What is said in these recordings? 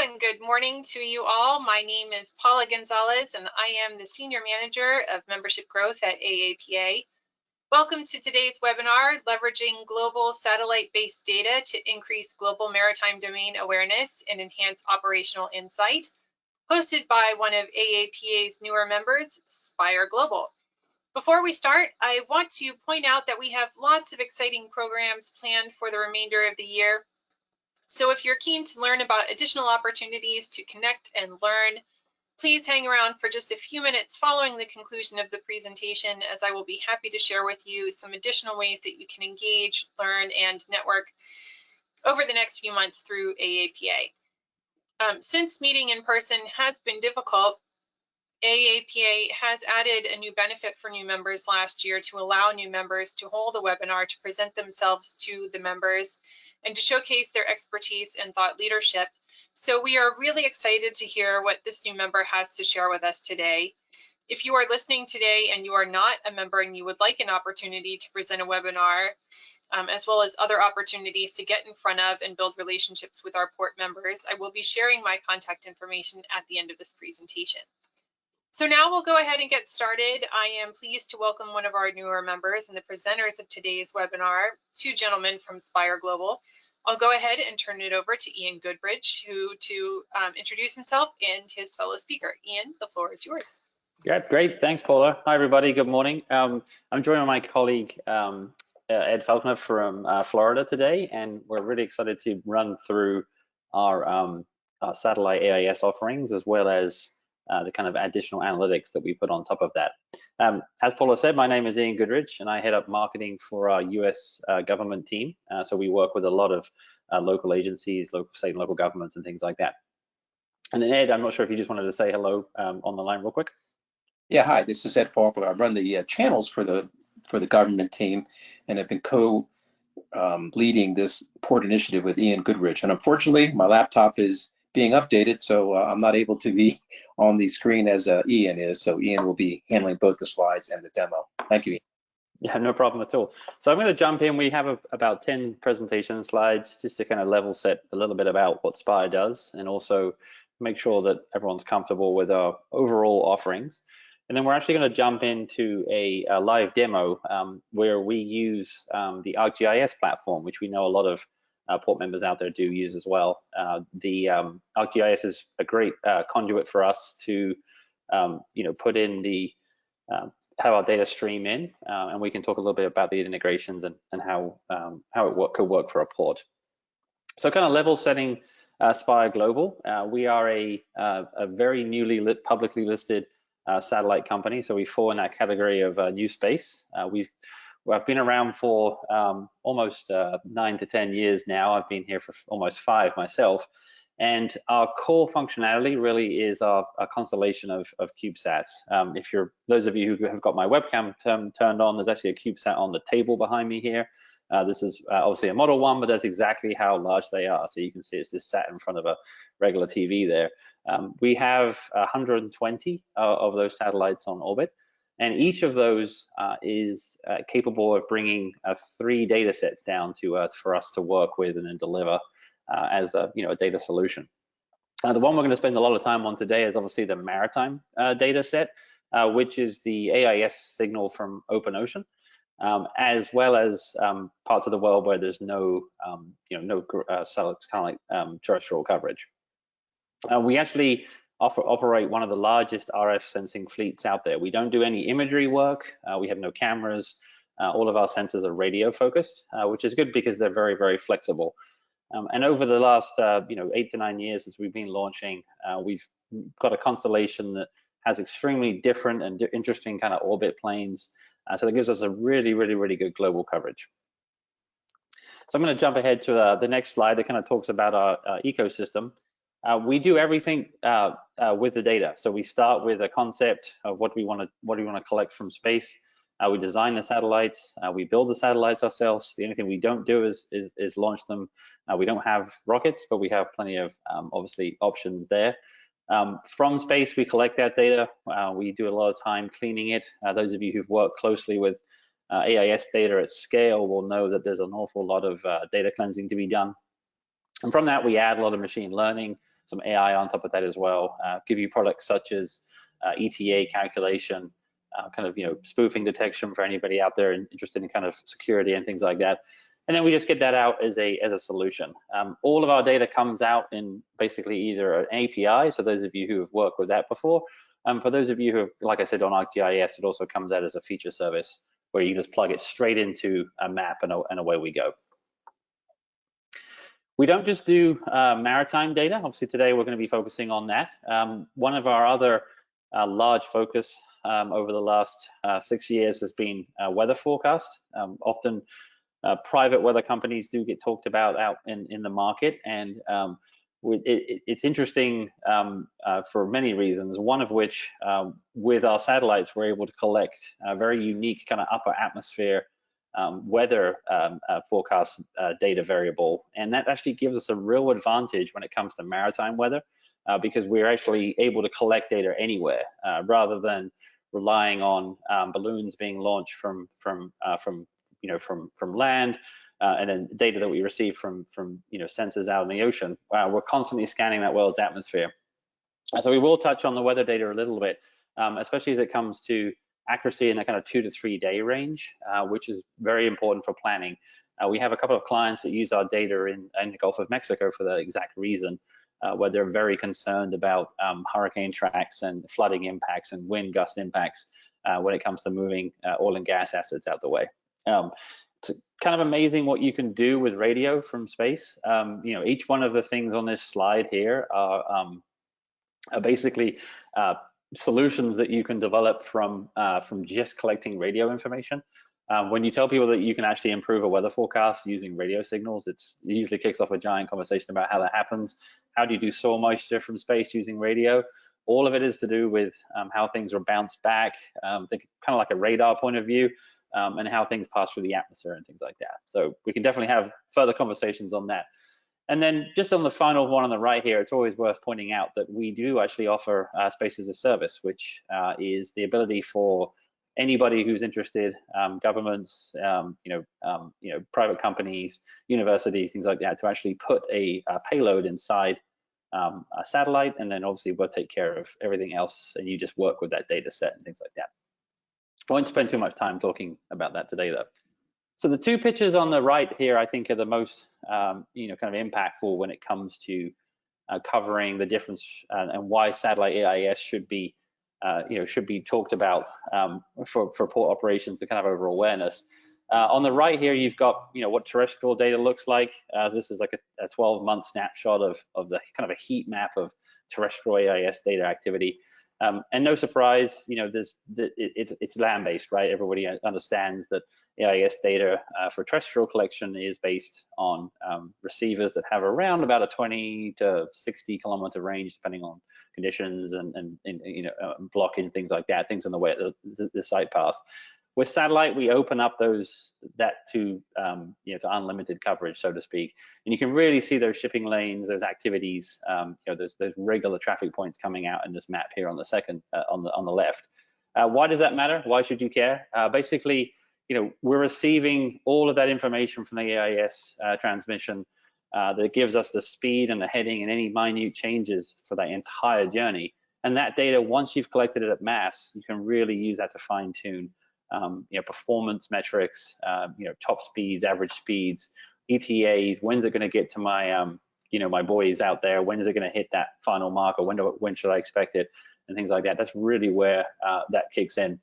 and good morning to you all. My name is Paula Gonzalez, and I am the Senior Manager of Membership Growth at AAPA. Welcome to today's webinar, Leveraging Global Satellite-Based Data to Increase Global Maritime Domain Awareness and Enhance Operational Insight, hosted by one of AAPA's newer members, Spire Global. Before we start, I want to point out that we have lots of exciting programs planned for the remainder of the year. So if you're keen to learn about additional opportunities to connect and learn, please hang around for just a few minutes following the conclusion of the presentation, as I will be happy to share with you some additional ways that you can engage, learn, and network over the next few months through AAPA. Since meeting in person has been difficult, AAPA has added a new benefit for new members last year to allow new members to hold a webinar to present themselves to the members and to showcase their expertise and thought leadership. So we are really excited to hear what this new member has to share with us today. If you are listening today and you are not a member and you would like an opportunity to present a webinar, as well as other opportunities to get in front of and build relationships with our port members, I will be sharing my contact information at the end of this presentation. So now we'll go ahead and get started. I am pleased to welcome one of our newer members and the presenters of today's webinar, two gentlemen from Spire Global. I'll go ahead and turn it over to Ian Goodbridge, who to introduce himself and his fellow speaker. Ian, the floor is yours. Yeah, great. Thanks, Paula. Hi, everybody. Good morning. I'm joined by my colleague, Ed Falconer from Florida today, and we're really excited to run through our satellite AIS offerings, as well as the kind of additional analytics that we put on top of that. As Paula said, my name is Ian Goodrich, and I head up marketing for our US government team. So we work with a lot of local agencies, local state and local governments, and things like that. And then Ed, I'm not sure if you just wanted to say hello on the line real quick. Yeah, hi, this is Ed Faulkner. I run the channels for the government team, and have been leading this port initiative with Ian Goodrich. And unfortunately, my laptop is being updated, so I'm not able to be on the screen as Ian is. So Ian will be handling both the slides and the demo. Thank you, Ian. Yeah, no problem at all. So I'm going to jump in. We have about 10 presentation slides just to kind of level set a little bit about what Spire does, and also make sure that everyone's comfortable with our overall offerings. And then we're actually going to jump into a live demo where we use the Arcgis platform, which we know a lot of port members out there do use as well. The Arcgis is a great conduit for us to, put in the have our data stream in, and we can talk a little bit about the integrations and how it could work for a port. So, kind of level setting Spire Global. We are a very newly publicly listed satellite company, so we fall in that category of new space. I've been around for almost 9 to 10 years now. I've been here for almost 5 myself, and our core functionality really is our constellation of CubeSats. Those of you who have got my webcam turned on, there's actually a CubeSat on the table behind me here. This is obviously a Model 1, but that's exactly how large they are. So you can see it's just sat in front of a regular TV there. We have 120 of those satellites on orbit, and each of those is capable of bringing 3 data sets down to Earth for us to work with and then deliver as a data solution. The one we're going to spend a lot of time on today is obviously the maritime data set, which is the AIS signal from open ocean. As well as parts of the world where there's no terrestrial coverage. We actually operate one of the largest RF sensing fleets out there. We don't do any imagery work. We have no cameras. All of our sensors are radio focused, which is good because they're very, very flexible. And over the last 8 to 9 years since we've been launching, we've got a constellation that has extremely different and interesting kind of orbit planes. So that gives us a really, really, really good global coverage. So I'm going to jump ahead to the next slide that kind of talks about our ecosystem. We do everything with the data. So we start with a concept of what we want to collect from space. We design the satellites. We build the satellites ourselves. The only thing we don't do is launch them. We don't have rockets, but we have plenty of obviously options there. From space, we collect that data. We do a lot of time cleaning it. Those of you who've worked closely with AIS data at scale will know that there's an awful lot of data cleansing to be done. And from that, we add a lot of machine learning some AI on top of that as well. Give you products such as ETA calculation, kind of spoofing detection for anybody out there interested in kind of security and things like that. And then we just get that out as a solution. All of our data comes out in basically either an API, so those of you who have worked with that before, for those of you who have, like I said, on ArcGIS, it also comes out as a feature service where you just plug it straight into a map and away we go. We don't just do maritime data. Obviously today we're going to be focusing on that. One of our other large focus over the last 6 years has been weather forecast. Often private weather companies do get talked about out in the market, and it's interesting for many reasons, one of which with our satellites we're able to collect a very unique kind of upper atmosphere weather forecast data variable, and that actually gives us a real advantage when it comes to maritime weather because we're actually able to collect data anywhere rather than relying on balloons being launched from land and then data that we receive from sensors out in the ocean. We're constantly scanning that world's atmosphere. So we will touch on the weather data a little bit, especially as it comes to accuracy in the kind of 2 to 3 day range, which is very important for planning. We have a couple of clients that use our data in the Gulf of Mexico for that exact reason, where they're very concerned about hurricane tracks and flooding impacts and wind gust impacts when it comes to moving oil and gas assets out the way. It's kind of amazing what you can do with radio from space. Each one of the things on this slide here are basically solutions that you can develop from just collecting radio information. When you tell people that you can actually improve a weather forecast using radio signals, it usually kicks off a giant conversation about how that happens. How do you do soil moisture from space using radio? All of it is to do with how things are bounced back, think kind of like a radar point of view, and how things pass through the atmosphere and things like that. So we can definitely have further conversations on that. And then just on the final one on the right here, it's always worth pointing out that we do actually offer space as a service, which is the ability for anybody who's interested, governments, private companies, universities, things like that, to actually put a payload inside a satellite, and then obviously we'll take care of everything else, and you just work with that data set and things like that. I won't spend too much time talking about that today, though. So the two pictures on the right here, I think, are the most, kind of impactful when it comes to covering the difference and why satellite AIS should be talked about for port operations and kind of over awareness. On the right here, you've got, what terrestrial data looks like. This is like a 12-month snapshot of the kind of a heat map of terrestrial AIS data activity. And no surprise, it's land-based, right? Everybody understands that AIS data for terrestrial collection is based on receivers that have around about a 20 to 60 kilometer range, depending on conditions and blocking, things like that, things in the way of the site path. With satellite, we open up that to unlimited coverage, so to speak, and you can really see those shipping lanes, those activities, those regular traffic points coming out in this map here on the second on the left. Why does that matter? Why should you care? Basically, we're receiving all of that information from the AIS transmission that gives us the speed and the heading and any minute changes for that entire journey. And that data, once you've collected it at mass, you can really use that to fine tune performance metrics, top speeds, average speeds, ETAs, when's it going to get to my, my buoys out there, when is it going to hit that final marker, when should I expect it, and things like that. That's really where that kicks in.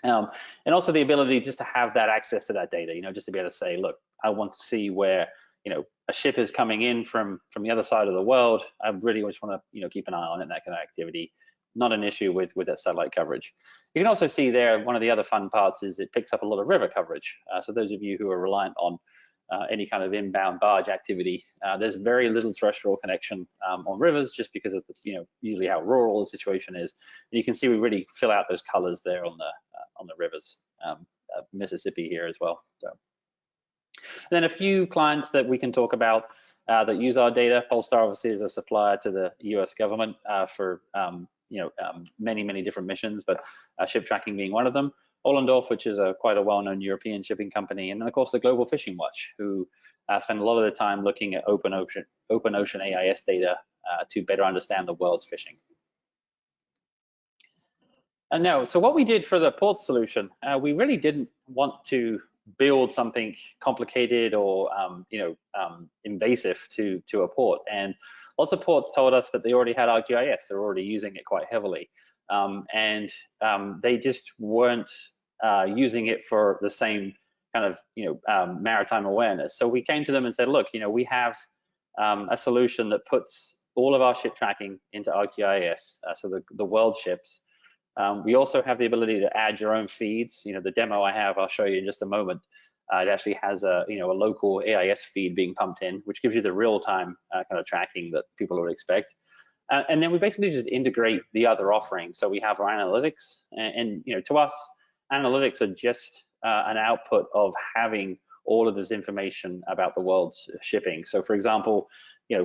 And also the ability just to have that access to that data, just to be able to say, look, I want to see where, a ship is coming in from the other side of the world. I really just want to, keep an eye on it, that kind of activity. Not an issue with that satellite coverage. You can also see there, one of the other fun parts is it picks up a lot of river coverage. So those of you who are reliant on any kind of inbound barge activity, there's very little terrestrial connection on rivers, just because of usually how rural the situation is. And you can see we really fill out those colors there on the rivers, Mississippi here as well. So. And then a few clients that we can talk about that use our data. Polestar obviously is a supplier to the US government for many different missions, but ship tracking being one of them. Ollendorf, which is quite a well-known European shipping company, and then of course the Global Fishing Watch, who spend a lot of the time looking at open ocean AIS data to better understand the world's fishing. And now, so what we did for the port solution, we really didn't want to build something complicated or invasive to a port. And lots of ports told us that they already had ArcGIS, they're already using it quite heavily, they just weren't using it for the same kind of maritime awareness. So we came to them and said, look, we have a solution that puts all of our ship tracking into ArcGIS, so the world ships. We also have the ability to add your own feeds. The demo I have, I'll show you in just a moment. It actually has a local AIS feed being pumped in, which gives you the real-time kind of tracking that people would expect. And then we basically just integrate the other offerings. So we have our analytics, and to us, analytics are just an output of having all of this information about the world's shipping. So for example,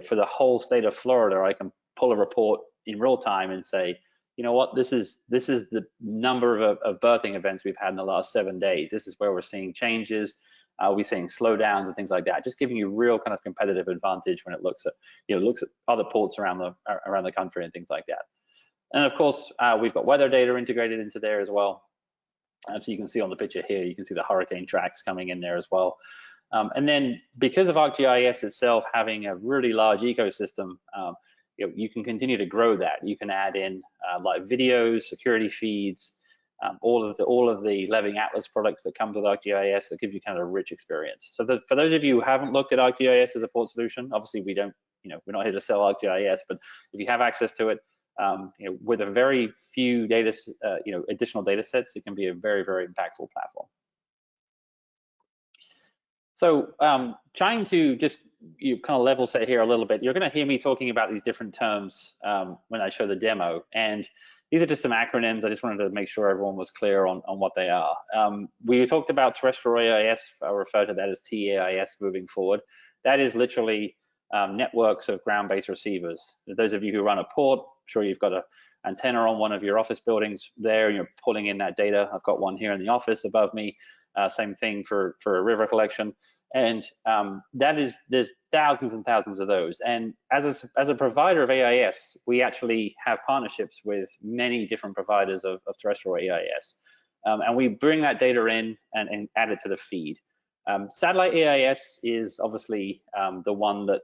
for the whole state of Florida, I can pull a report in real time and say, you know what, this is the number of berthing events we've had in the last 7 days. This is where we're seeing changes. We're seeing slowdowns and things like that. Just giving you real kind of competitive advantage when it looks at other ports around the country and things like that. And of course, we've got weather data integrated into there as well. So you can see on the picture here, you can see the hurricane tracks coming in there as well. And then because of ArcGIS itself having a really large ecosystem, you can continue to grow that. You can add in live videos, security feeds, all of the Living Atlas products that come with ArcGIS that give you kind of a rich experience. So for those of you who haven't looked at ArcGIS as a port solution, obviously we're not here to sell ArcGIS, but if you have access to it, with a very few additional data sets, it can be a very, very impactful platform. So trying to just kind of level set here a little bit, you're going to hear me talking about these different terms when I show the demo. And these are just some acronyms. I just wanted to make sure everyone was clear on what they are. We talked about terrestrial AIS. I refer to that as TAIS moving forward. That is literally networks of ground-based receivers. Those of you who run a port, I'm sure you've got an antenna on one of your office buildings there, and you're pulling in that data. I've got one here in the office above me. Same thing for a river collection, and there's thousands and thousands of those. And as a provider of AIS, we actually have partnerships with many different providers of terrestrial AIS, and we bring that data in and add it to the feed. Satellite AIS is obviously the one that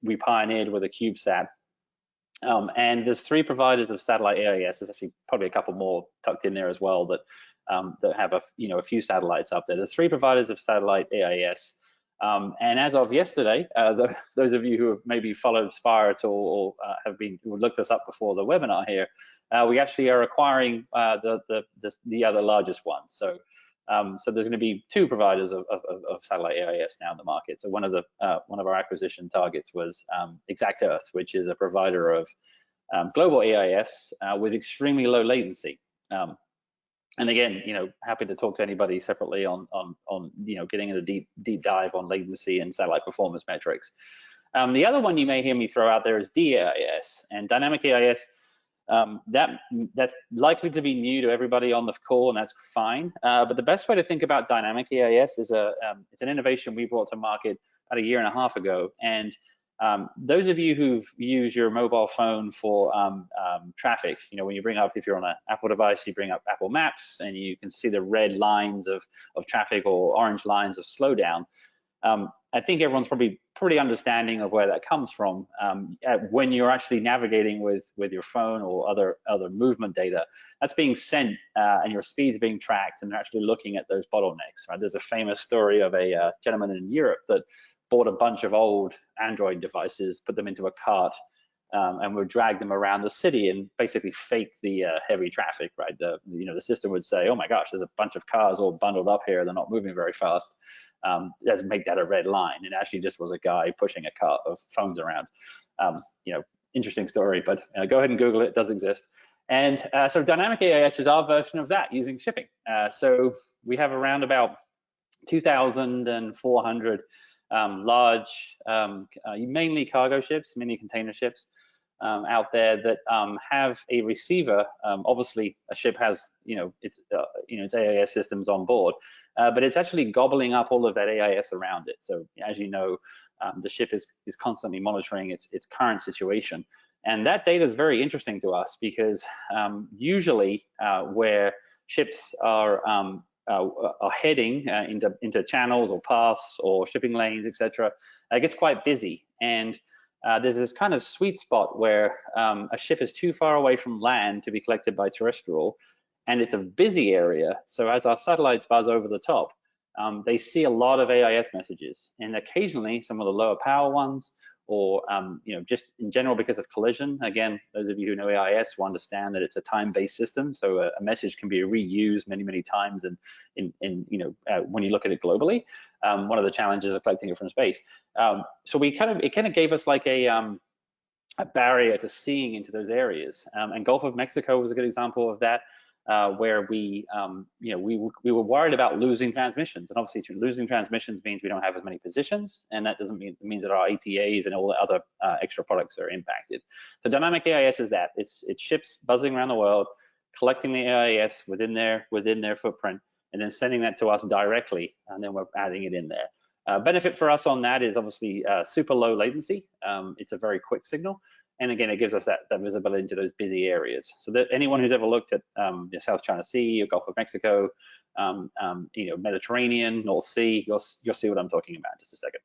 we pioneered with a CubeSat. And there's 3 providers of satellite AIS. There's actually probably a couple more tucked in there as well that have a few satellites up there. There's 3 providers of satellite AIS. And as of yesterday, those of you who have maybe followed Spire at all or who looked us up before the webinar here, we actually are acquiring the other largest one. So there's going to be 2 providers of satellite AIS now in the market. So one of our acquisition targets was Exactos, which is a provider of global AIS with extremely low latency. And again, happy to talk to anybody separately on getting into deep dive on latency and satellite performance metrics. The other one you may hear me throw out there is DAIS, and dynamic AIS. That's likely to be new to everybody on the call, and that's fine. But the best way to think about dynamic AIS is it's an innovation we brought to market about 1.5 years ago. And those of you who've used your mobile phone for traffic, when you bring up, if you're on an Apple device, you bring up Apple Maps, and you can see the red lines of traffic or orange lines of slowdown. I think everyone's probably pretty understanding of where that comes from. When you're actually navigating with your phone or other movement data, that's being sent and your speed's being tracked, and they're actually looking at those bottlenecks. Right? There's a famous story of a gentleman in Europe that bought a bunch of old Android devices, put them into a cart, and would drag them around the city and basically fake the heavy traffic. Right? The system would say, "Oh my gosh, there's a bunch of cars all bundled up here. They're not moving very fast. Let's make that a red line." It actually just was a guy pushing a cart of phones around. Interesting story, but go ahead and Google it. It does exist. And so dynamic AIS is our version of that using shipping. So we have around about 2,400 large, mainly cargo ships, mini container ships, out there that have a receiver. Obviously, a ship has its AIS systems on board, but it's actually gobbling up all of that AIS around it. So as you know, the ship is constantly monitoring its current situation, and that data is very interesting to us because usually where ships are heading into channels or paths or shipping lanes, etc., it gets quite busy, and there's this kind of sweet spot where a ship is too far away from land to be collected by terrestrial, and it's a busy area. So as our satellites buzz over the top, they see a lot of AIS messages, and occasionally some of the lower power ones, or just in general because of collision. Again, those of you who know AIS will understand that it's a time-based system, so a message can be reused many times, and when you look at it globally, one of the challenges of collecting it from space. So it kind of gave us like a barrier to seeing into those areas, and Gulf of Mexico was a good example of that. Where we were worried about losing transmissions, and obviously losing transmissions means we don't have as many positions, and that means that our ATAs and all the other extra products are impacted. So dynamic AIS is that it's ships buzzing around the world, collecting the AIS within their footprint, and then sending that to us directly, and then we're adding it in there. Benefit for us on that is obviously super low latency. It's a very quick signal. And again, it gives us that visibility into those busy areas. So that anyone who's ever looked at the South China Sea or Gulf of Mexico, Mediterranean, North Sea, you'll see what I'm talking about in just a second.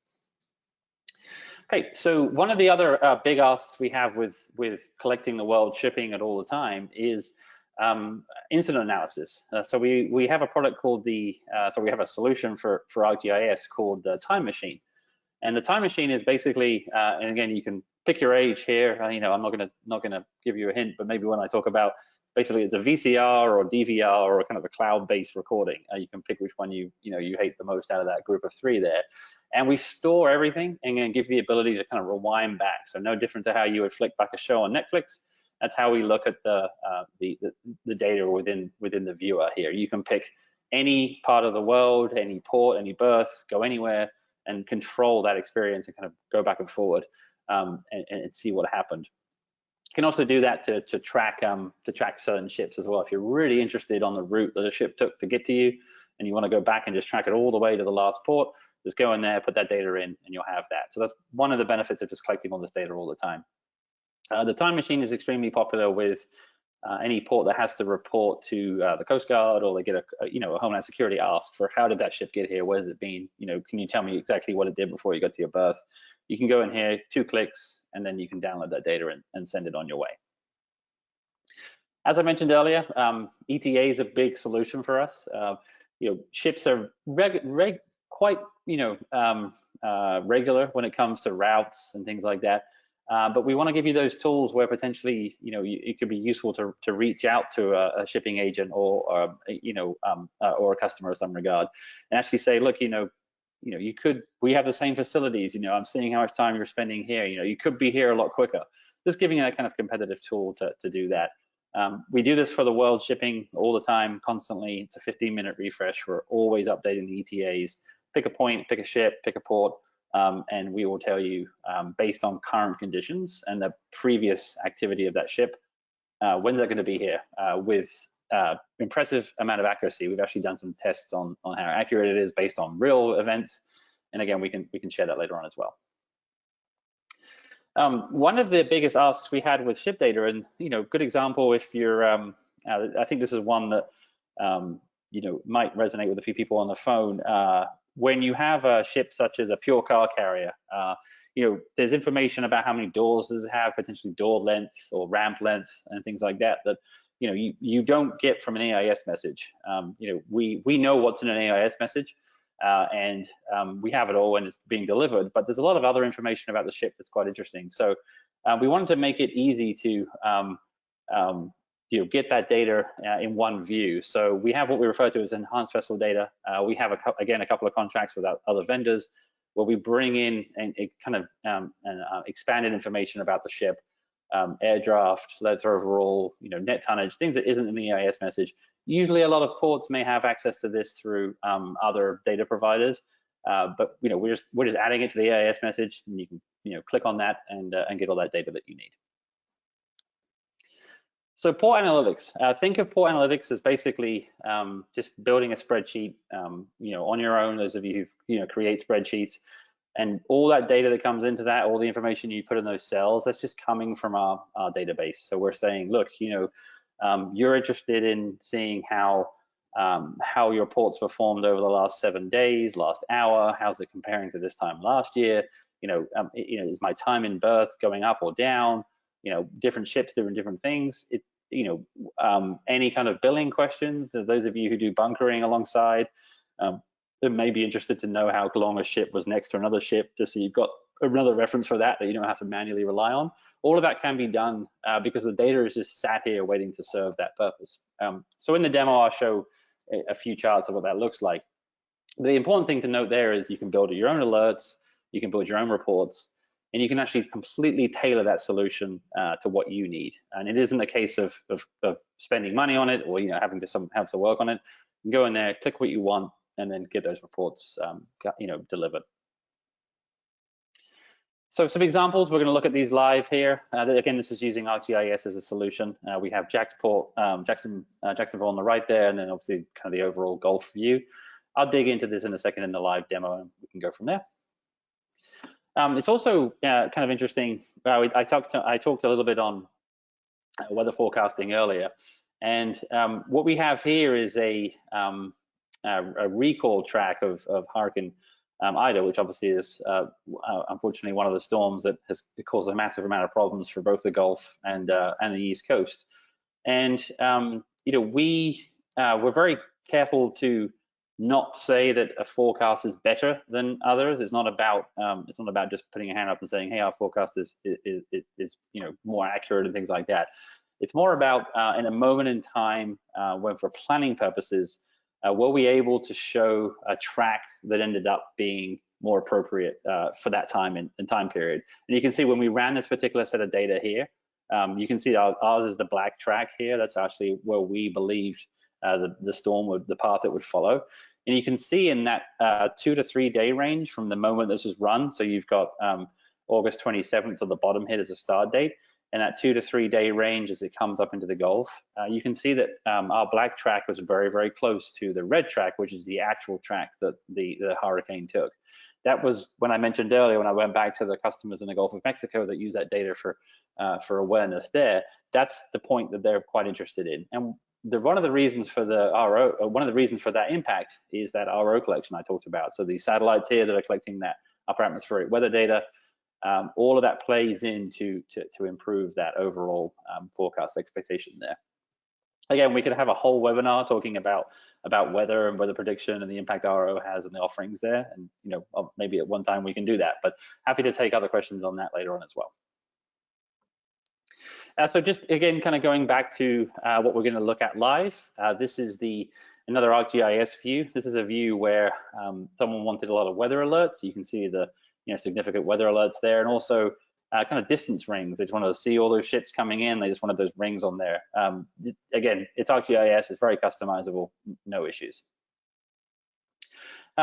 Okay, so one of the other big asks we have with collecting the world shipping at all the time is incident analysis. So we have a product called we have a solution for Arcgis called the Time Machine. And the Time Machine is basically, and again, you can pick your age here. I'm not gonna give you a hint, but maybe when I talk about, basically it's a VCR or DVR or kind of a cloud-based recording. You can pick which one you hate the most out of that group of three there. And we store everything and then give the ability to kind of rewind back. So no different to how you would flick back a show on Netflix. That's how we look at the data within the viewer here. You can pick any part of the world, any port, any berth, go anywhere, and control that experience and kind of go back and forward and see what happened. You can also do that to track certain ships as well. If you're really interested on the route that a ship took to get to you, and you want to go back and just track it all the way to the last port, just go in there, put that data in, and you'll have that. So that's one of the benefits of just collecting all this data all the time. The Time Machine is extremely popular with any port that has to report to the Coast Guard, or they get a Homeland Security ask for how did that ship get here, where's it been, can you tell me exactly what it did before you got to your berth. You can go in here, 2 clicks, and then you can download that data and send it on your way. As I mentioned earlier, ETA is a big solution for us. Ships are quite regular when it comes to routes and things like that. But we want to give you those tools where potentially, it could be useful to reach out to a shipping agent or a customer of some regard, and actually say, look, we have the same facilities. I'm seeing how much time you're spending here. You could be here a lot quicker. Just giving that kind of competitive tool to do that. We do this for the world shipping all the time, constantly. It's a 15-minute refresh. We're always updating the ETAs. Pick a point, pick a ship, pick a port. And we will tell you, based on current conditions and the previous activity of that ship, when they're going to be here with impressive amount of accuracy. We've actually done some tests on how accurate it is based on real events, and again, we can share that later on as well. One of the biggest asks we had with ship data, and good example if you're, I think this is one that might resonate with a few people on the phone. When you have a ship such as a pure car carrier, there's information about how many doors does it have, potentially door length or ramp length and things like that, you don't get from an AIS message. We know what's in an AIS message, and we have it all when it's being delivered, but there's a lot of other information about the ship that's quite interesting. So we wanted to make it easy to get that data in one view. So we have what we refer to as enhanced vessel data. We have a couple of contracts with other vendors where we bring in expanded information about the ship, air draft, letter overall, net tonnage, things that isn't in the AIS message. Usually a lot of ports may have access to this through other data providers, but we're just adding it to the AIS message, and you can click on that and get all that data that you need. So port analytics, think of port analytics as basically just building a spreadsheet, on your own, those of you who, create spreadsheets, and all that data that comes into that, all the information you put in those cells, that's just coming from our database. So we're saying, look, you're interested in seeing how your ports performed over the last 7 days, last hour, how's it comparing to this time last year? Is my time in berth going up or down? Different ships doing different things. Any kind of billing questions. Those of you who do bunkering alongside, they may be interested to know how long a ship was next to another ship, just so you've got another reference for that you don't have to manually rely on. All of that can be done because the data is just sat here waiting to serve that purpose. So in the demo, I'll show a few charts of what that looks like. The important thing to note there is you can build your own alerts, you can build your own reports, and you can actually completely tailor that solution to what you need. And it isn't a case of spending money on it or having to work on it. You can go in there, click what you want, and then get those reports delivered. So some examples, we're going to look at these live here. Again, this is using Arcgis as a solution. We have Jacksonville on the right there, and then obviously kind of the overall Gulf view. I'll dig into this in a second in the live demo, and we can go from there. It's also kind of interesting. I talked a little bit on weather forecasting earlier, and what we have here is a recall track of Hurricane Ida, which obviously is unfortunately one of the storms that has caused a massive amount of problems for both the Gulf and the East Coast. And we're very careful to not say that a forecast is better than others. It's not about just putting a hand up and saying, hey, our forecast is more accurate and things like that. It's more about in a moment in time when, for planning purposes, were we able to show a track that ended up being more appropriate for that time and time period. And you can see when we ran this particular set of data here, you can see ours is the black track here. That's actually where we believed the storm the path it would follow. And you can see in that 2 to 3 day range from the moment this was run. So you've got August 27th at the bottom here as a start date, and that 2 to 3 day range as it comes up into the Gulf. You can see that our black track was very, very close to the red track, which is the actual track that the hurricane took. That was when I mentioned earlier, when I went back to the customers in the Gulf of Mexico that use that data for awareness there. That's the point that they're quite interested in. And one of the reasons for that impact is that RO collection I talked about. So the satellites here that are collecting that upper atmospheric weather data, all of that plays in to improve that overall forecast expectation there. Again, we could have a whole webinar talking about weather and weather prediction and the impact RO has and the offerings there. And maybe at one time we can do that, but happy to take other questions on that later on as well. So just again, kind of going back to what we're going to look at live. This is another Arcgis view. This is a view where someone wanted a lot of weather alerts. You can see the significant weather alerts there, and also kind of distance rings. They just wanted to see all those ships coming in. They just wanted those rings on there. Again, it's Arcgis. It's very customizable. No issues.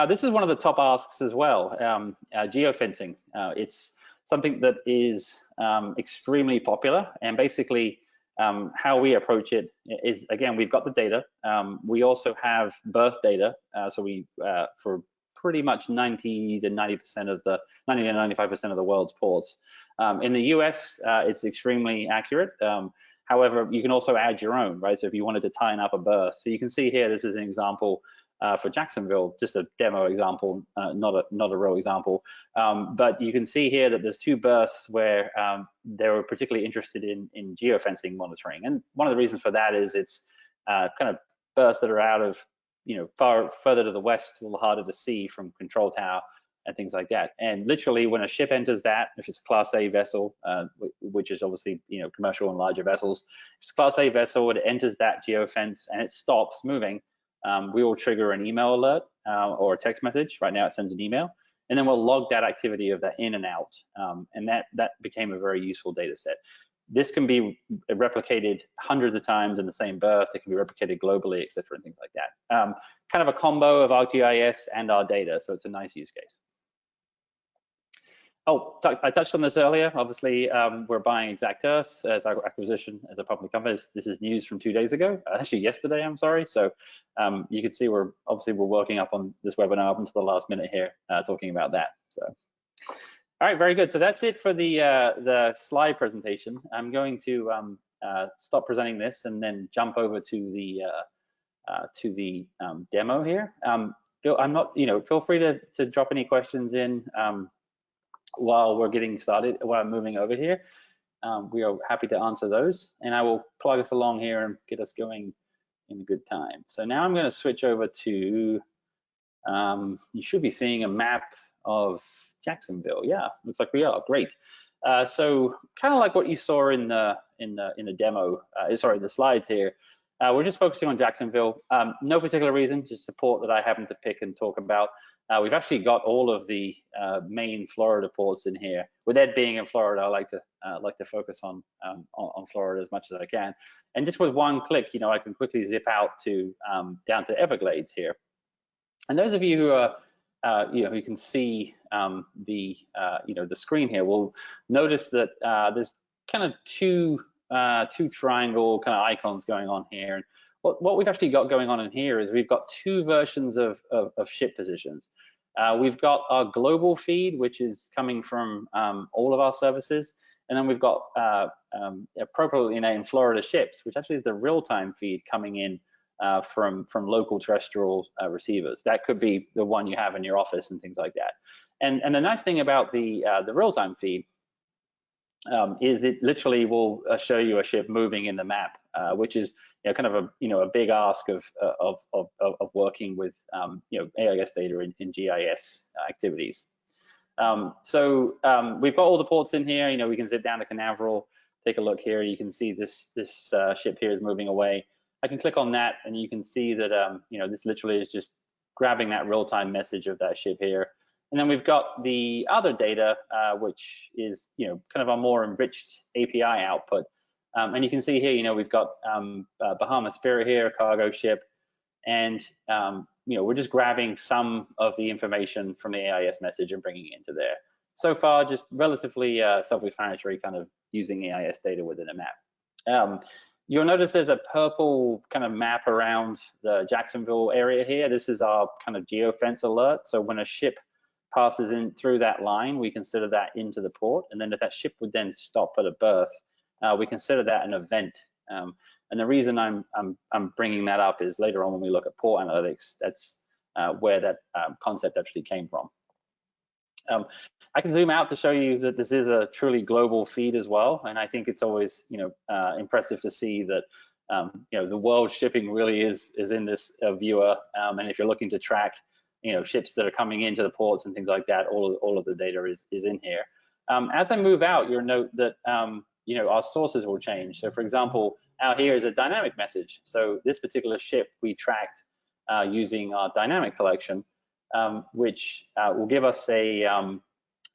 This is one of the top asks as well. Geofencing. It's something that is extremely popular, and basically how we approach it is, again, we've got the data. We also have berth data, so we for pretty much 90 to 95% of the world's ports. In the US, it's extremely accurate. However, you can also add your own, right? So if you wanted to tie up a berth, so you can see here, this is an example for Jacksonville, just a demo example, not a real example. But you can see here that there's 2 berths where they were particularly interested in geofencing monitoring. And one of the reasons for that is it's kind of berths that are out of, far further to the west, a little harder to see from control tower and things like that. And literally when a ship enters that, if it's a Class A vessel, which is obviously, commercial and larger vessels, if it's a Class A vessel, it enters that geofence and it stops moving, we will trigger an email alert or a text message. Right now it sends an email, and then we'll log that activity of that in and out. And that became a very useful data set. This can be replicated hundreds of times in the same berth. It can be replicated globally, et cetera, and things like that. Kind of a combo of Arcgis and our data, so it's a nice use case. Oh, I touched on this earlier. Obviously, we're buying Exactos as our acquisition as a public company. This is news from 2 days ago, actually yesterday, I'm sorry. So you can see we're working up on this webinar up until the last minute here, talking about that. So, all right, very good. So that's it for the slide presentation. I'm going to stop presenting this and then jump over to the demo here. Feel free to drop any questions in while we're getting started, while I'm moving over here. We are happy to answer those, and I will plug us along here and get us going in a good time. So now I'm going to switch over to, you should be seeing a map of Jacksonville. Yeah, looks like we are. Great. So kind of like what you saw in the demo, sorry, the slides here. We're just focusing on Jacksonville. No particular reason, just support that I happen to pick and talk about. We've actually got all of the main Florida ports in here. With Ed being in Florida, I like to focus on Florida as much as I can. And just with one click, I can quickly zip out to down to Everglades here. And those of you who are who can see the screen here will notice that there's kind of two triangle kind of icons going on here. And what we've actually got going on in here is we've got two versions of ship positions. We've got our global feed, which is coming from all of our services, and then we've got appropriately named Florida ships, which actually is the real-time feed coming in from local terrestrial receivers. That could be the one you have in your office and things like that. And the nice thing about the real-time feed is it literally will show you a ship moving in the map, which is kind of a big ask of working with AIS data in GIS activities. So we've got all the ports in here. We can zip down to Canaveral, take a look here. You can see this ship here is moving away. I can click on that, and you can see that this literally is just grabbing that real-time message of that ship here. And then we've got the other data, which is kind of a more enriched API output. And you can see here, we've got Bahama Spirit here, a cargo ship, and we're just grabbing some of the information from the AIS message and bringing it into there. So far, just relatively self-explanatory, kind of using AIS data within a map. You'll notice there's a purple kind of map around the Jacksonville area here. This is our kind of geofence alert. So when a ship passes in through that line, we consider that into the port, and then if that ship would then stop at a berth, we consider that an event. And the reason I'm bringing that up is later on when we look at port analytics, that's where that concept actually came from. I can zoom out to show you that this is a truly global feed as well, and I think it's always impressive to see that the world shipping really is in this viewer, and if you're looking to track ships that are coming into the ports and things like that, all of the data is in here. As I move out, you'll note that our sources will change. So for example, out here is a dynamic message. So this particular ship we tracked using our dynamic collection, which will give us a,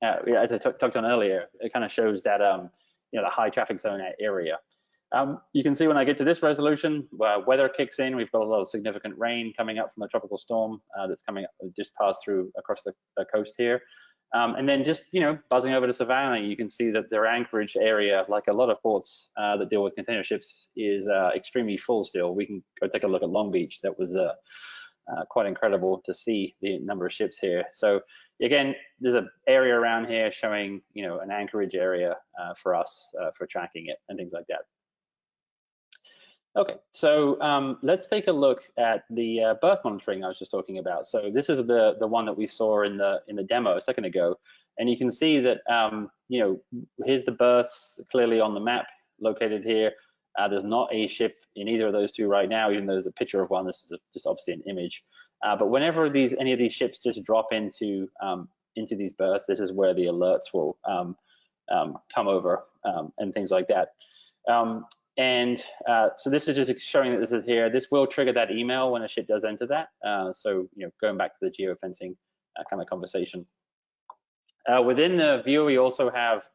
as I talked on earlier, it kind of shows that the high traffic zone area. You can see when I get to this resolution, weather kicks in. We've got a lot of significant rain coming up from the tropical storm that's coming up, just passed through across the coast here. And then just, buzzing over to Savannah, you can see that their anchorage area, like a lot of ports that deal with container ships, is extremely full still. We can go take a look at Long Beach. That was quite incredible to see the number of ships here. So again, there's an area around here showing, an anchorage area for us for tracking it and things like that. Okay, so let's take a look at the berth monitoring I was just talking about. So this is the one that we saw in the demo a second ago, and you can see that here's the berths clearly on the map located here. There's not a ship in either of those two right now, even though there's a picture of one. This is just obviously an image. But whenever any of these ships just drop into these berths, this is where the alerts will come over and things like that. So this is just showing that this is here. This will trigger that email when a ship does enter that. So going back to the geofencing kind of conversation. Within the viewer, we also have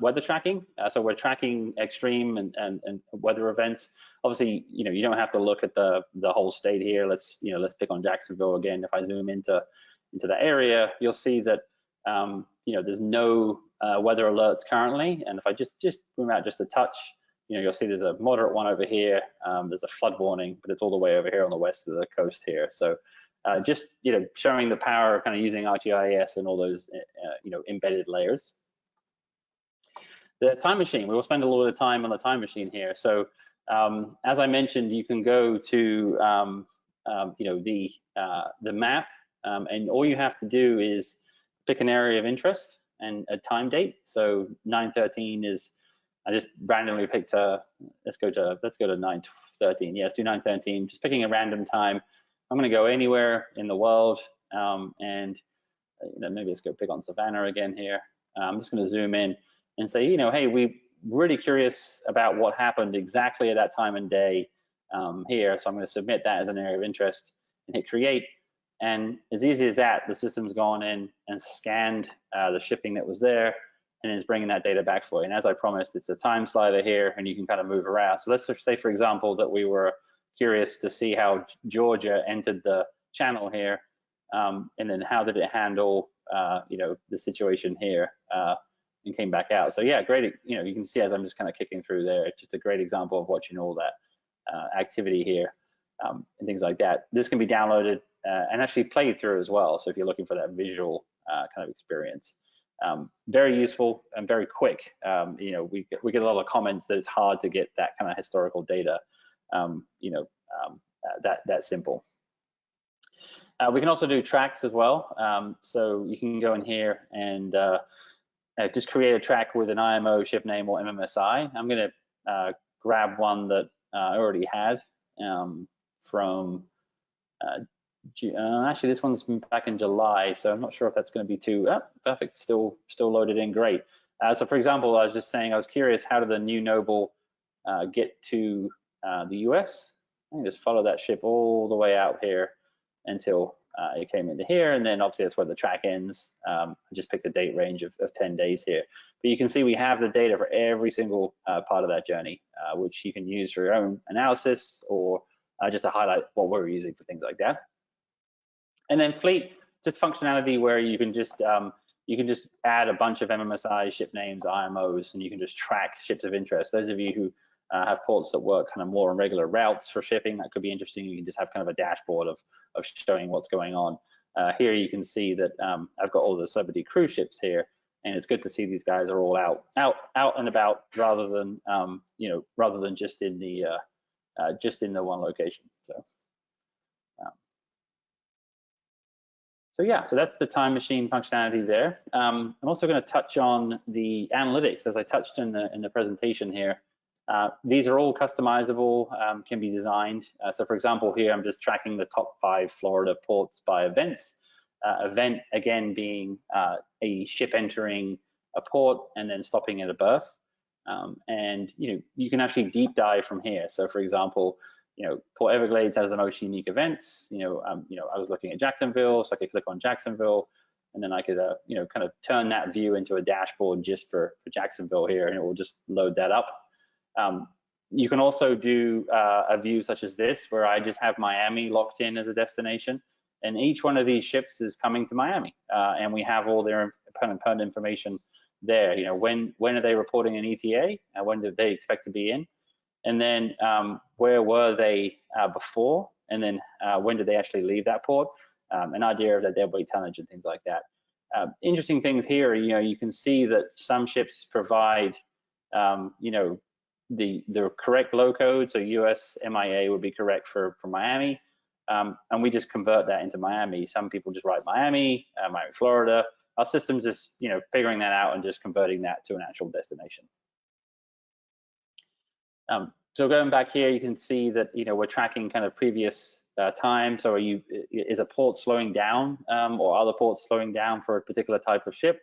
weather tracking. So we're tracking extreme and weather events. Obviously, you don't have to look at the whole state here. Let's pick on Jacksonville again. If I zoom into that area, you'll see that there's no weather alerts currently. And if I just zoom out just a touch, you'll see there's a moderate one over here. There's a flood warning, but it's all the way over here on the west of the coast here. So just showing the power of kind of using ArcGIS and all those embedded layers. The time machine, we will spend a little bit of time on the time machine here. So as I mentioned, you can go to the map, and all you have to do is pick an area of interest and a time date. So 9/13 is, I just randomly picked let's go to 9/13. Yeah, let's do 9/13. Just picking a random time. I'm going to go anywhere in the world, and maybe let's go pick on Savannah again here. I'm just going to zoom in and say, hey, we're really curious about what happened exactly at that time and day here. So I'm going to submit that as an area of interest and hit create. And as easy as that, the system's gone in and scanned the shipping that was there and is bringing that data back for you. And as I promised, it's a time slider here, and you can kind of move around. So let's just say, for example, that we were curious to see how Georgia entered the channel here, and then how did it handle the situation here and came back out. So yeah, great. You can see as I'm just kind of kicking through there, just a great example of watching all that activity here and things like that. This can be downloaded and actually played through as well. So if you're looking for that visual kind of experience, very useful and very quick. We get a lot of comments that it's hard to get that kind of historical data. That simple. We can also do tracks as well. So you can go in here and just create a track with an IMO, ship name, or MMSI. I'm going to grab one that I already had from actually this one's back in July, so I'm not sure if that's going to be too perfect. Still loaded in, great. So for example, I was just saying I was curious, how did the New Noble get to the US? I can just follow that ship all the way out here until it came into here, and then obviously that's where the track ends. I just picked a date range of 10 days here, but you can see we have the data for every single part of that journey, which you can use for your own analysis or just to highlight what we're using for things like that. And then fleet, just functionality where you can just add a bunch of MMSI, ship names, IMOs, and you can just track ships of interest. Those of you who have ports that work kind of more on regular routes for shipping, that could be interesting. You can just have kind of a dashboard of showing what's going on. Here you can see that I've got all the celebrity cruise ships here, and it's good to see these guys are all out and about rather than just in the one location. So yeah, so that's the time machine functionality there. I'm also going to touch on the analytics, as I touched in the presentation here. These are all customizable, can be designed. So for example, here I'm just tracking the top 5 Florida ports by events. Event, again, being a ship entering a port and then stopping at a berth. And you can actually deep dive from here. So for example, Port Everglades has the most unique events. I was looking at Jacksonville, so I could click on Jacksonville, and then I could kind of turn that view into a dashboard just for Jacksonville here, and it will just load that up. You can also do a view such as this, where I just have Miami locked in as a destination, and each one of these ships is coming to Miami, and we have all their pertinent information there. When are they reporting an ETA, and when did they expect to be in, and then where were they before, and then when did they actually leave that port, an idea of their deadweight tonnage and things like that. Interesting things here, you can see that some ships provide the correct low code, so US MIA would be correct for Miami, and we just convert that into Miami. Some people just write Miami, Miami, Florida. Our system's just figuring that out and just converting that to an actual destination. So going back here, you can see that we're tracking kind of previous time. So is a port slowing down, or other ports slowing down for a particular type of ship?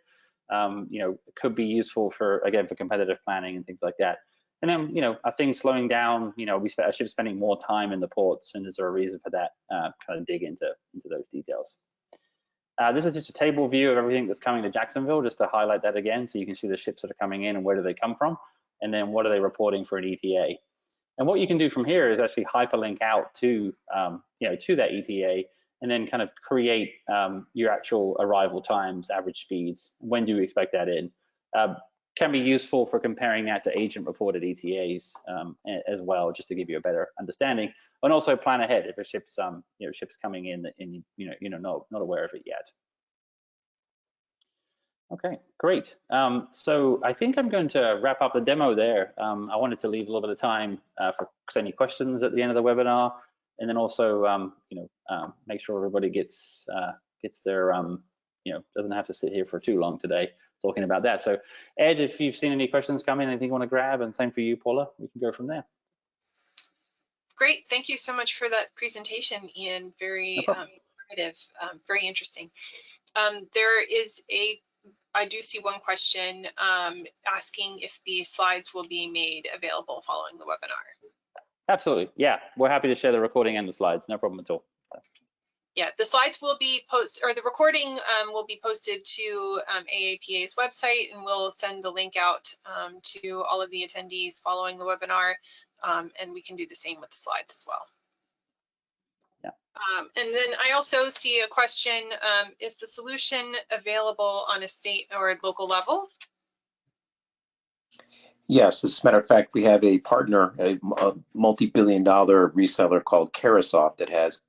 It could be useful for competitive planning and things like that. And then are things slowing down? A ship spending more time in the ports, and is there a reason for that? Kind of dig into those details. This is just a table view of everything that's coming to Jacksonville, just to highlight that again, so you can see the ships that are coming in and where do they come from, and then what are they reporting for an ETA. And what you can do from here is actually hyperlink out to to that ETA and then kind of create your actual arrival times, average speeds. When do you expect that in? Can be useful for comparing that to agent reported ETAs as well, just to give you a better understanding, and also plan ahead if a ship's ship's coming in and you're not aware of it yet. Okay, great. So I think I'm going to wrap up the demo there. I wanted to leave a little bit of time for any questions at the end of the webinar, and then also make sure everybody gets their doesn't have to sit here for too long today talking about that. So Ed, if you've seen any questions come in, anything you want to grab, and same for you, Paula, we can go from there. Great, thank you so much for that presentation, Ian. Very informative, very interesting. I do see one question asking if the slides will be made available following the webinar. Absolutely, yeah, we're happy to share the recording and the slides, no problem at all. Yeah, the slides will be the recording will be posted to AAPA's website, and we'll send the link out to all of the attendees following the webinar, and we can do the same with the slides as well. Yeah. And then I also see a question, is the solution available on a state or local level? Yes, as a matter of fact, we have a partner, a multi-billion-dollar reseller called Carasoft that has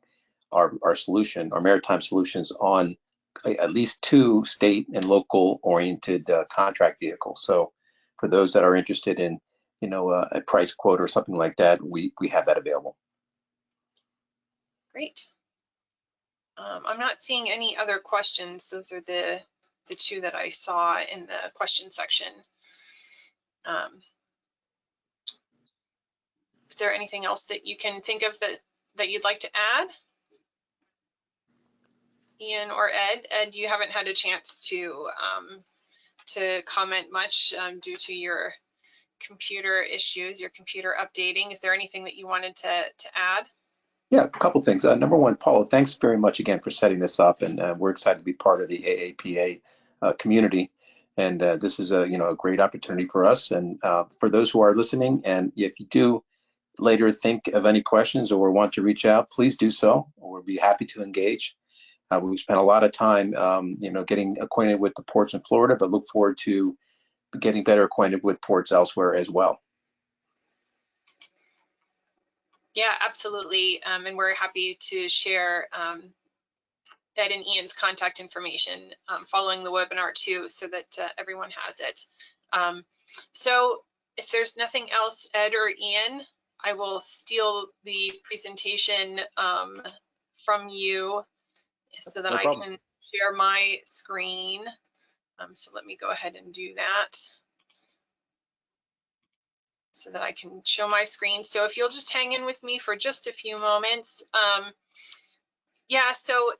our solution, our maritime solutions on at least 2 state and local oriented contract vehicles. So for those that are interested in, a price quote or something like that, we have that available. Great. I'm not seeing any other questions. Those are the 2 that I saw in the question section. Is there anything else that you can think of that you'd like to add? Ian or Ed? Ed, you haven't had a chance to comment much due to your computer issues, your computer updating. Is there anything that you wanted to add? Yeah, a couple things. Number one, Paula, thanks very much again for setting this up, and we're excited to be part of the AAPA community. And this is a great opportunity for us and for those who are listening. And if you do later think of any questions or want to reach out, please do so. We'll be happy to engage. We've spent a lot of time, getting acquainted with the ports in Florida, but look forward to getting better acquainted with ports elsewhere as well. Yeah, absolutely. And we're happy to share Ed and Ian's contact information following the webinar too, so that everyone has it. So if there's nothing else, Ed or Ian, I will steal the presentation from you so that I can share my screen. So let me go ahead and do that so that I can show my screen. So if you'll just hang in with me for just a few moments. Yeah, so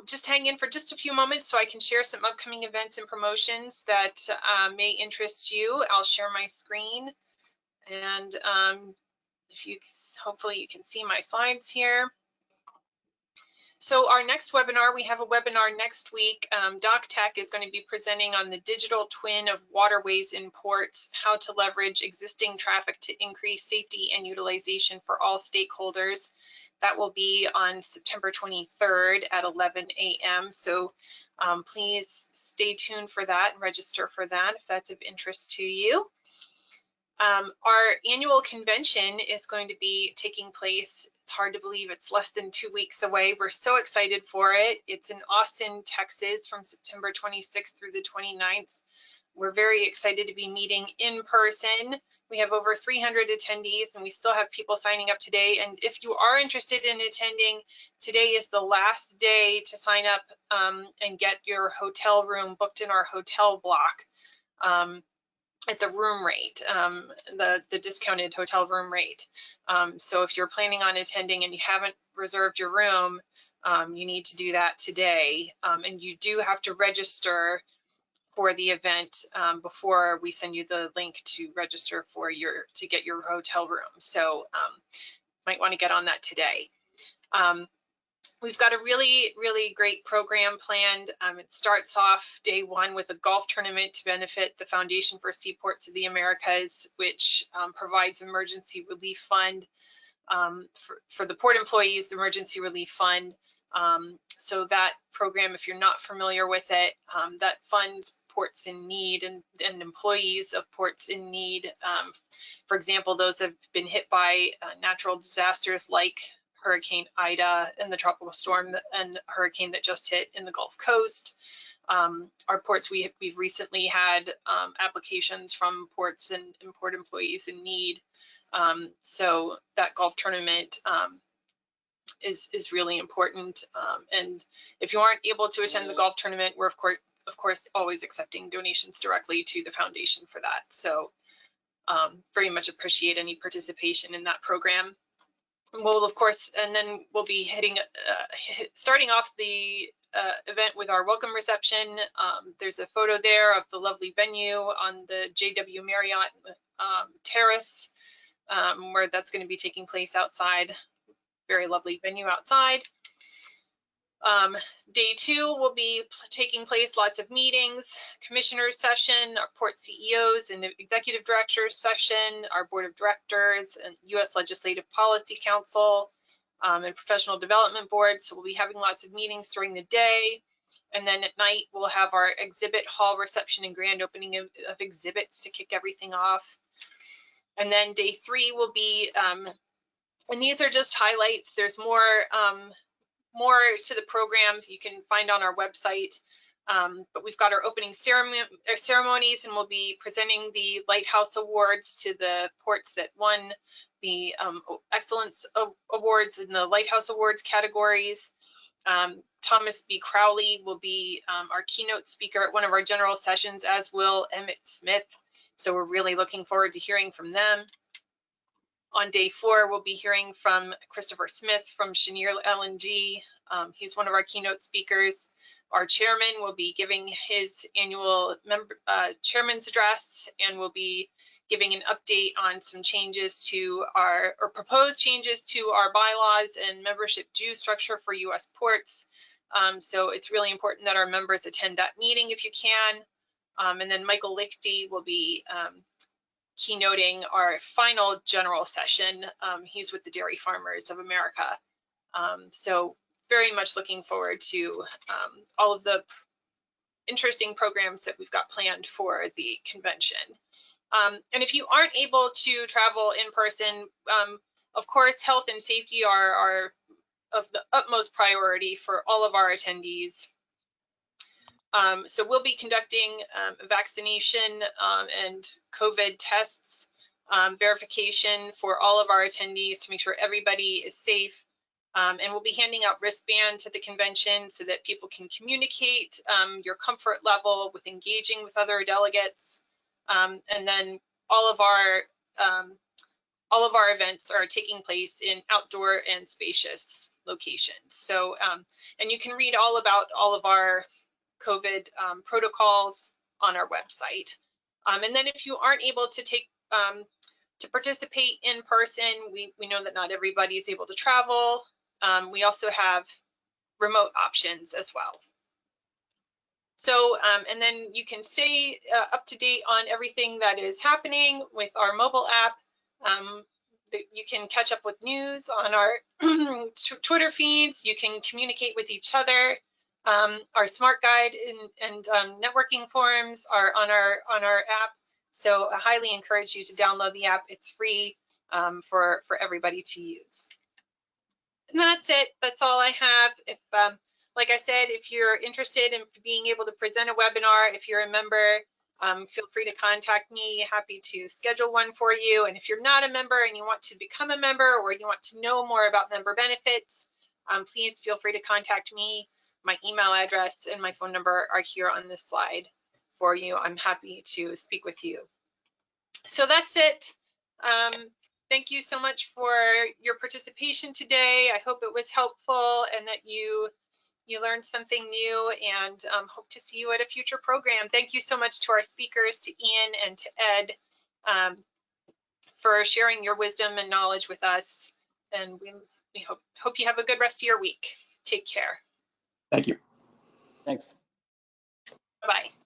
just hang in for just a few moments so I can share some upcoming events and promotions that may interest you. I'll share my screen, and hopefully you can see my slides here. So our next webinar, we have a webinar next week. DocTech is going to be presenting on the digital twin of waterways in ports, how to leverage existing traffic to increase safety and utilization for all stakeholders. That will be on September 23rd at 11 a.m. So please stay tuned for that and register for that if that's of interest to you. Our annual convention is going to be taking place. It's hard to believe it's less than 2 weeks away. We're so excited for it. It's in Austin, Texas from September 26th through the 29th. We're very excited to be meeting in person. We have over 300 attendees and we still have people signing up today. And if you are interested in attending, today is the last day to sign up and get your hotel room booked in our hotel block. At the room rate, the discounted hotel room rate. So if you're planning on attending and you haven't reserved your room, you need to do that today. And you do have to register for the event before we send you the link to register for to get your hotel room. So might want to get on that today. We've got a really, really great program planned. It starts off day 1 with a golf tournament to benefit the Foundation for Seaports of the Americas, which provides emergency relief fund for the port employees, emergency relief fund. So that program, if you're not familiar with it, that funds ports in need and employees of ports in need. For example, those have been hit by natural disasters like Hurricane Ida and the tropical storm and hurricane that just hit in the Gulf Coast. Our ports, we've recently had applications from ports and port employees in need. So that golf tournament is really important. And if you aren't able to attend the golf tournament, we're of course always accepting donations directly to the foundation for that. So very much appreciate any participation in that program. We'll of course, and then we'll be starting off the event with our welcome reception. There's a photo there of the lovely venue on the JW Marriott terrace, where that's going to be taking place outside. Very lovely venue outside. Day 2 will be taking place, lots of meetings, commissioners session, our port CEOs and executive directors session, our board of directors and U.S. Legislative Policy Council and professional development board. So we'll be having lots of meetings during the day. And then at night, we'll have our exhibit hall reception and grand opening of exhibits to kick everything off. And then day 3 will be, and these are just highlights. There's more to the programs you can find on our website, but we've got our opening ceremonies, and we'll be presenting the Lighthouse Awards to the ports that won the Excellence Awards in the Lighthouse Awards categories. Thomas B. Crowley will be our keynote speaker at one of our general sessions, as will Emmett Smith. So we're really looking forward to hearing from them. On day 4, we'll be hearing from Christopher Smith from Cheniere LNG. He's one of our keynote speakers. Our chairman will be giving his annual chairman's address, and will be giving an update on some changes to or proposed changes to our bylaws and membership due structure for U.S. ports. So it's really important that our members attend that meeting if you can. And then Michael Lichty will be keynoting our final general session. He's with the Dairy Farmers of America. So very much looking forward to all of the interesting programs that we've got planned for the convention. And if you aren't able to travel in person, of course, health and safety are of the utmost priority for all of our attendees. So we'll be conducting vaccination and COVID tests, verification for all of our attendees to make sure everybody is safe. And we'll be handing out wristbands at the convention so that people can communicate your comfort level with engaging with other delegates. And then all of our events are taking place in outdoor and spacious locations. So, and you can read all about all of our COVID protocols on our website. And then if you aren't able to to participate in person, we know that not everybody is able to travel. We also have remote options as well. So, and then you can stay up to date on everything that is happening with our mobile app. You can catch up with news on our Twitter feeds. You can communicate with each other. Our smart guide and networking forums are on our app. So I highly encourage you to download the app. It's free for everybody to use. And that's it. That's all I have. If, like I said, if you're interested in being able to present a webinar, if you're a member, feel free to contact me. Happy to schedule one for you. And if you're not a member and you want to become a member, or you want to know more about member benefits, please feel free to contact me. My email address and my phone number are here on this slide for you. I'm happy to speak with you. So that's it. Thank you so much for your participation today. I hope it was helpful and that you learned something new, and hope to see you at a future program. Thank you so much to our speakers, to Ian and to Ed, for sharing your wisdom and knowledge with us. And we hope you have a good rest of your week. Take care. Thank you. Thanks. Bye-bye.